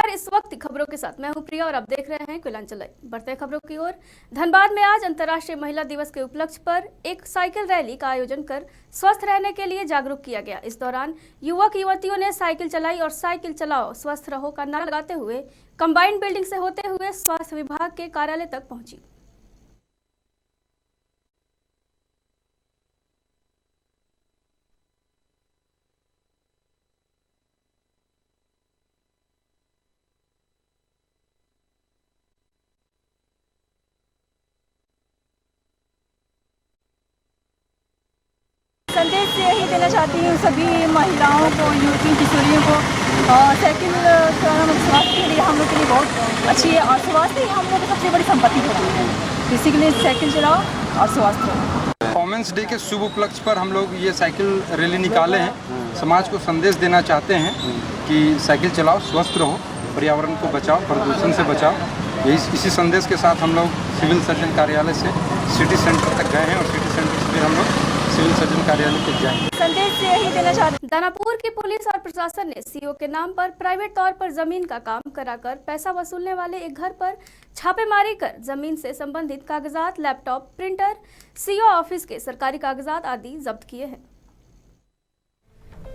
नमस्कार, इस वक्त खबरों के साथ मैं हूं प्रिया और आप देख रहे हैं कोयलांचल लाइव। बढ़ते खबरों की ओर। धनबाद में आज अंतर्राष्ट्रीय महिला दिवस के उपलक्ष्य पर एक साइकिल रैली का आयोजन कर स्वस्थ रहने के लिए जागरूक किया गया। इस दौरान युवक युवतियों ने साइकिल चलाई और साइकिल चलाओ स्वस्थ रहो का नारा लगाते हुए कंबाइंड बिल्डिंग से होते हुए स्वास्थ्य विभाग के कार्यालय तक पहुंची। संदेश यही देना चाहती हूँ सभी महिलाओं को, युवतियों किशोरियों को। साइकिल चलाना स्वास्थ्य के लिए हम लोग के लिए बहुत अच्छी है और स्वास्थ्य ही हम लोग की सबसे बड़ी संपत्ति होती है। इसी के लिए साइकिल चलाओ और स्वस्थ रहो। वुमेन्स डे के शुभ उपलक्ष्य पर हम लोग ये साइकिल रैली निकाले हैं। समाज को संदेश देना चाहते हैं कि साइकिल चलाओ, स्वस्थ रहो, पर्यावरण को बचाओ, प्रदूषण से बचाओ। इसी संदेश के साथ हम लोग सिविल सर्जन कार्यालय से सिटी सेंटर तक गए हैं और सिटी सेंटर से फिर हम लोग सिविल सर्जन कार्यालय तक जाएंगे। संदेश यही देना चाहते हैं। दानापुर की पुलिस और प्रशासन ने सीओ के नाम पर प्राइवेट तौर पर जमीन का काम कराकर पैसा वसूलने वाले एक घर पर छापेमारी कर जमीन से संबंधित कागजात, लैपटॉप, प्रिंटर, सीओ ऑफिस के सरकारी कागजात आदि जब्त किए हैं।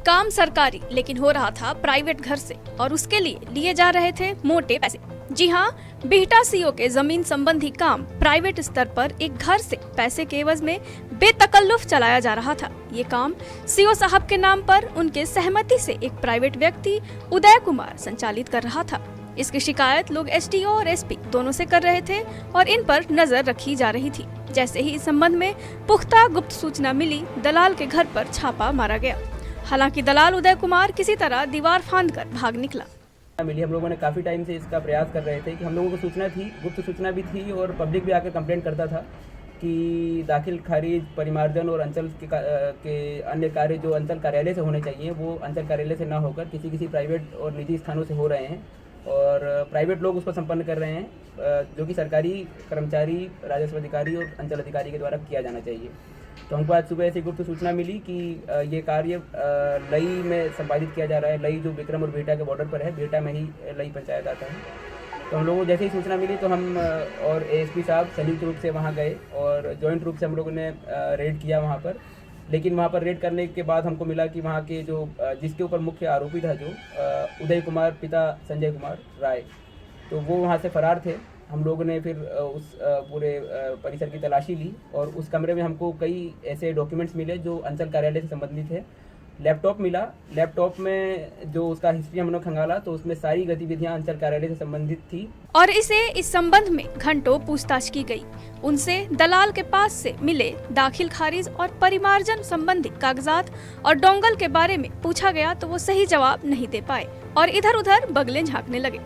काम सरकारी लेकिन हो रहा था प्राइवेट घर से और उसके लिए लिए जा रहे थे मोटे पैसे। जी हां, बिहटा सीओ के जमीन संबंधी काम प्राइवेट स्तर पर एक घर से पैसे के एवज में बेतकल्लुफ चलाया जा रहा था। ये काम सीओ साहब के नाम पर उनके सहमति से एक प्राइवेट व्यक्ति उदय कुमार संचालित कर रहा था। इसकी शिकायत लोग एसडीओ और एसपी दोनों से कर रहे थे और इन पर नजर रखी जा रही थी। जैसे ही इस संबंध में पुख्ता गुप्त सूचना मिली, दलाल के घर पर छापा मारा गया। हालांकि दलाल उदय कुमार किसी तरह दीवार फांदकर भाग निकला। मिली, हम लोगों ने काफ़ी टाइम से इसका प्रयास कर रहे थे कि हम लोगों को सूचना थी, गुप्त सूचना भी थी और पब्लिक भी आकर कंप्लेंट करता था कि दाखिल खारिज, परिमार्जन और अंचल के अन्य कार्य जो अंचल कार्यालय से होने चाहिए वो अंचल कार्यालय से ना होकर किसी प्राइवेट और निजी स्थानों से हो रहे हैं और प्राइवेट लोग उसको संपन्न कर रहे हैं, जो कि सरकारी कर्मचारी, राजस्व अधिकारी और अंचल अधिकारी के द्वारा किया जाना चाहिए। तो हमको आज सुबह ऐसी गुप्त सूचना मिली कि ये कार्य लई में संपादित किया जा रहा है। लई जो विक्रम और बिहटा के बॉर्डर पर है, बिहटा में ही लई पंचायत आता है। तो हम लोगों को जैसे ही सूचना मिली तो हम और एएसपी साहब संयुक्त रूप से वहाँ गए और जॉइंट रूप से हम लोगों ने रेड किया वहाँ पर। लेकिन वहाँ पर रेड करने के बाद हमको मिला कि वहाँ के जो जिसके ऊपर मुख्य आरोपी था जो उदय कुमार पिता संजय कुमार राय, तो वो वहाँ से फरार थे। हम लोगों ने फिर उस पूरे परिसर की तलाशी ली और उस कमरे में हमको कई ऐसे डॉक्यूमेंट्स मिले जो अंचल कार्यालय से संबंधित है। लैपटॉप मिला, लैपटॉप में जो उसका हिस्ट्री हमने खंगाला तो उसमें सारी गतिविधियां अंचल कार्यालय से संबंधित थी और इस संबंध में घंटों पूछताछ की गई। उनसे दलाल के पास से मिले दाखिल खारिज और परिमार्जन संबंधी कागजात और डोंगल के बारे में पूछा गया तो वो सही जवाब नहीं दे पाए और इधर उधर बगलें झाँकने लगे।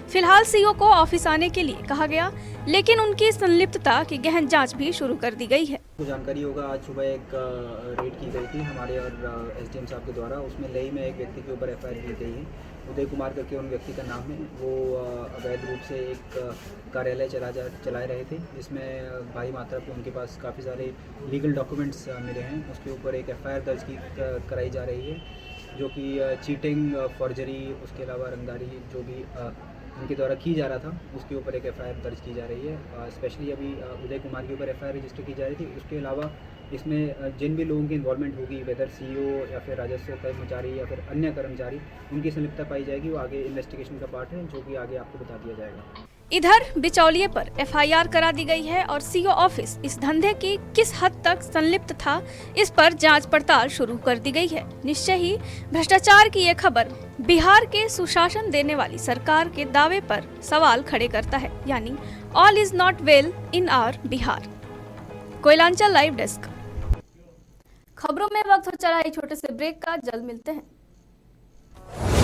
फिलहाल सीओ को ऑफिस आने के लिए कहा गया, लेकिन उनकी संलिप्तता की गहन जांच भी शुरू कर दी गई है। जानकारी होगा, आज सुबह एक रेड की गई थी हमारे और एसडीएम साहब के द्वारा। उसमें लई में एक व्यक्ति के ऊपर एफआईआर की गई है। उदय कुमार करके उन व्यक्ति का नाम है। वो अवैध रूप से एक कार्यालय चलाए रहे थे, जिसमें भारी मात्रा पे उनके पास काफ़ी सारे लीगल डॉक्यूमेंट्स मिले हैं। उसके ऊपर एक एफआईआर दर्ज कराई जा रही है, जो कि चीटिंग, फॉर्जरी, उसके अलावा रंगदारी जो भी उनके द्वारा की जा रहा था उसके ऊपर एक एफआईआर दर्ज की जा रही है। स्पेशली अभी उदय कुमार के ऊपर एफआईआर रजिस्टर की जा रही थी। उसके अलावा इसमें जिन भी लोगों की इन्वॉल्वमेंट होगी, वेदर सीईओ या फिर राजस्व कर्मचारी या फिर अन्य कर्मचारी, उनकी संलिप्तता पाई जाएगी। वो आगे इन्वेस्टिगेशन का पार्ट है, जो कि आगे आपको बता दिया जाएगा। इधर बिचौलिए पर एफआईआर करा दी गई है और सीओ ऑफिस इस धंधे की किस हद तक संलिप्त था, इस पर जांच पड़ताल शुरू कर दी गई है। निश्चय ही भ्रष्टाचार की ये खबर बिहार के सुशासन देने वाली सरकार के दावे पर सवाल खड़े करता है, यानी all is not well in our Bihar. Koylanchal live desk. खबरों में वक्त हो चला है छोटे से ब्रेक का, जल्द मिलते हैं।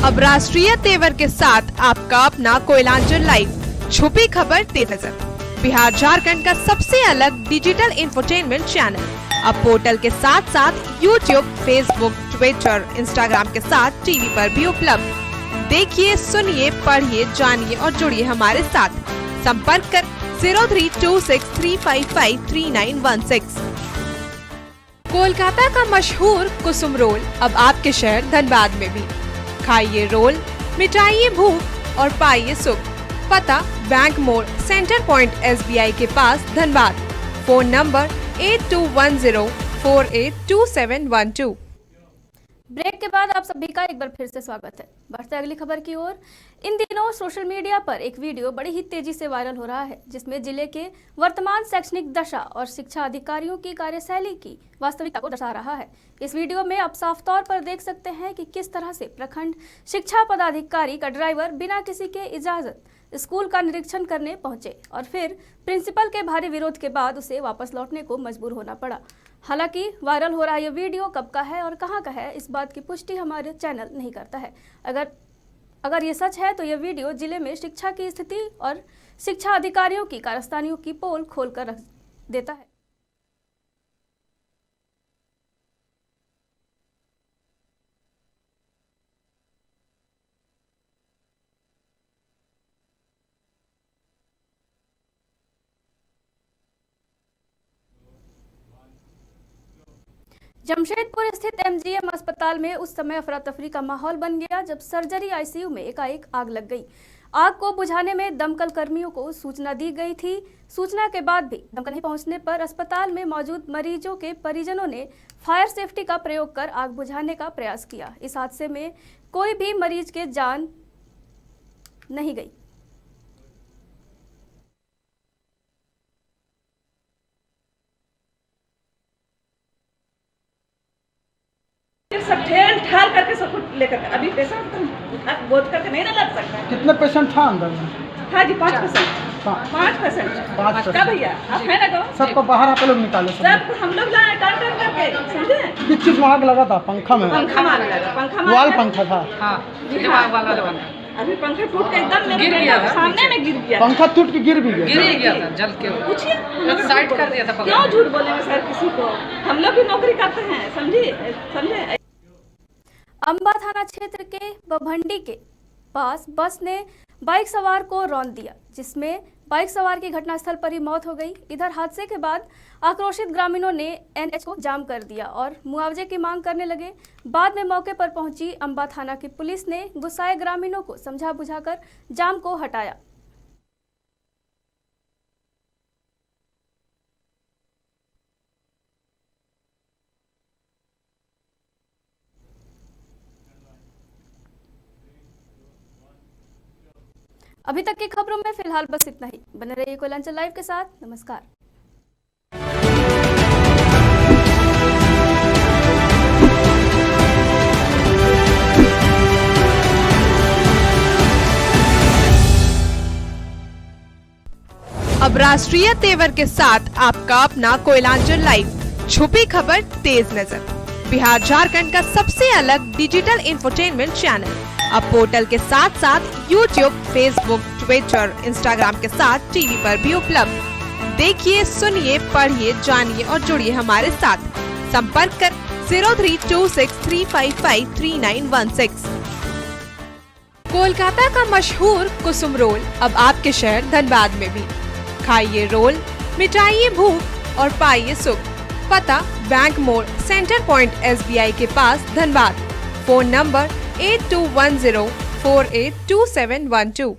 अब राष्ट्रीय तेवर के साथ आपका अपना कोयलांचल लाइव, छुपी खबर तेनजर, बिहार झारखंड का सबसे अलग डिजिटल इंफोटेनमेंट चैनल। अब पोर्टल के साथ साथ यूट्यूब, फेसबुक, ट्विटर, इंस्टाग्राम के साथ टीवी पर भी उपलब्ध। देखिए, सुनिए, पढ़िए, जानिए और जुड़िए हमारे साथ। संपर्क कर 032635533916। कोलकाता का मशहूर कुसुम रोल अब आपके शहर धनबाद में भी। खाइए रोल, मिटाइए भूख, और पाइए सुख। पता बैंक मोड़ सेंटर पॉइंट SBI के पास धनबाद। Phone number 8210482712। ब्रेक के बाद आप सभी का एक बार फिर से स्वागत है। बढ़ते अगली खबर की ओर। इन दिनों सोशल मीडिया पर एक वीडियो बड़ी ही तेजी से वायरल हो रहा है, जिसमें जिले के वर्तमान शैक्षणिक दशा और शिक्षा अधिकारियों की कार्यशैली की वास्तविकता को दर्शा रहा है। इस वीडियो में आप साफ तौर पर देख सकते हैं कि किस तरह से प्रखंड शिक्षा पदाधिकारी का ड्राइवर बिना किसी के इजाजत स्कूल का निरीक्षण करने पहुंचे और फिर प्रिंसिपल के भारी विरोध के बाद उसे वापस लौटने को मजबूर होना पड़ा। हालांकि वायरल हो रहा यह वीडियो कब का है और कहां का है, इस बात की पुष्टि हमारे चैनल नहीं करता है। अगर ये सच है तो यह वीडियो जिले में शिक्षा की स्थिति और शिक्षा अधिकारियों की कारस्तानियों की पोल खोलकर रख देता है। जमशेदपुर स्थित MGM अस्पताल में उस समय अफरा तफरी का माहौल बन गया जब सर्जरी ICU में एकाएक आग लग गई। आग को बुझाने में दमकल कर्मियों को सूचना दी गई थी। सूचना के बाद भी दमकल नहीं पहुंचने पर अस्पताल में मौजूद मरीजों के परिजनों ने फायर सेफ्टी का प्रयोग कर आग बुझाने का प्रयास किया। इस हादसे में कोई भी मरीज के जान नहीं गई। सब ठेल ठाल करके सब कुछ लेकर अभी पेशेंट आप बोध करके नहीं ना लग सकता। कितने पेशेंट था अंदर में? हाँ जी 5%। 5% क्या भैया आप है ना गो? सबको बाहर आप लोग निकाले सब हम लोग लाए टर्न करके, समझे? किस चीज में आग लगा था? पंखा में? पंखा मार लगा, पंखा मार वाल पंखा था। हाँ अभी पंखा टूट के एकदम गिर गया, सामने में गिर गया। पंखा टूट के गिर भी गया, गिर गया था जल के। पूछिए साइड कर दिया था। क्यों झूठ बोलेंगे सर किसी को? हम लोग भी नौकरी करते हैं, समझे? अंबा थाना क्षेत्र के बभंडी के पास बस ने बाइक सवार को रौंद दिया, जिसमें बाइक सवार की घटनास्थल पर ही मौत हो गई। इधर हादसे के बाद आक्रोशित ग्रामीणों ने NH को जाम कर दिया और मुआवजे की मांग करने लगे। बाद में मौके पर पहुंची अंबा थाना की पुलिस ने गुस्साए ग्रामीणों को समझा बुझाकर जाम को हटाया। अभी तक की खबरों में फिलहाल बस इतना ही। बने रहिए कोयलांचल लाइव के साथ। नमस्कार। अब राष्ट्रीय तेवर के साथ आपका अपना कोयलांचल लाइव। छुपी खबर तेज नजर। बिहार झारखंड का सबसे अलग डिजिटल इंफोटेनमेंट चैनल अब पोर्टल के साथ साथ YouTube, Facebook, Twitter, Instagram के साथ TV पर भी उपलब्ध। देखिए, सुनिए, पढ़िए, जानिए और जुड़िए हमारे साथ। संपर्क कर 032635533916। कोलकाता का मशहूर कुसुम रोल अब आपके शहर धनबाद में भी। खाइए रोल, मिटाइए भूख और पाइए सुख। पता बैंक मोड़ सेंटर पॉइंट SBI के पास धनबाद। Phone number 8210482712।